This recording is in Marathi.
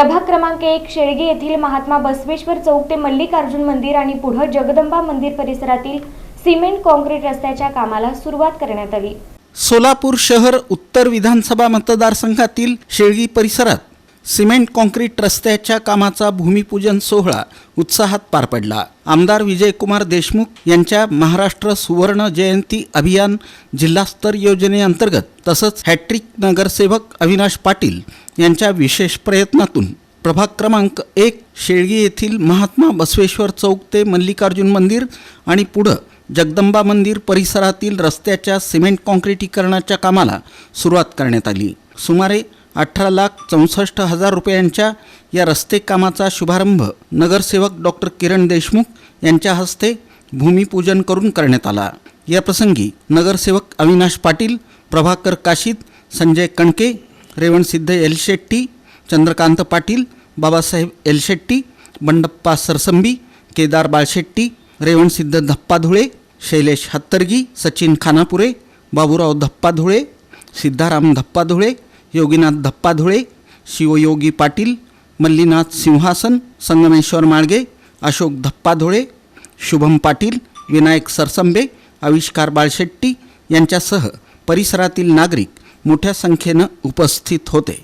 प्रभाग क्रमांक 1 शेळगी येथील महात्मा बसवेश्वर चौक ते मल्लिकार्जुन मंदिर आणि पुढे जगदंबा मंदिर परिसरातील सिमेंट काँक्रीट रस्त्याच्या कामाला सुरुवात करण्यात आली। सोलापूर शहर उत्तर विधानसभा मतदारसंघातील शेळगी परिसरात सिमेंट काँक्रीट रस्त्याच्या कामाचा भूमिपूजन सोहळा उत्साहात पार पडला। आमदार विजयकुमार देशमुख यांच्या महाराष्ट्र सुवर्ण जयंती अभियान जिल्हास्तर योजनेअंतर्गत तसंच हॅट्रिक नगरसेवक अविनाश पाटील यांच्या विशेष प्रयत्नातून प्रभाग क्रमांक 1 शेळगी येथील महात्मा बसवेश्वर चौक ते मल्लिकार्जुन मंदिर आणि पुढे जगदंबा मंदिर परिसरातील रस्त्याच्या सिमेंट काँक्रिटीकरणाच्या कामाला सुरुवात करण्यात आली। सुमारे 18,64,000 रुपयांच्या या रस्ते कामाचा शुभारंभ नगरसेवक डॉक्टर किरण देशमुख यांच्या हस्ते भूमिपूजन करून करण्यात आला। या प्रसंगी नगरसेवक अविनाश पाटील, प्रभाकर काशीद, संजय कणके, रेवणसिद्ध एलशेट्टी, चंद्रकांत पाटील, बाबासाहेब एलशेट्टी, बंडप्पा सरसंबी, केदार बाळशेट्टी, रेवणसिद्ध धप्पाधुळे, शैलेश हत्तरगी, सचिन खानापुरे, बाबूराव धप्पाधुळे, सिद्धाराम धप्पाधुळे, योगीनाथ धप्पाधुळे, शिवयोगी पाटील, मल्लीनाथ सिंहासन, संगमेश्वर माळगे, अशोक धप्पाधुळे, शुभम पाटील, विनायक सरसंबे, आविष्कार बाळशेट्टी यांच्यासह परिसरातील नागरिक मोठ्या संख्येने उपस्थित होते।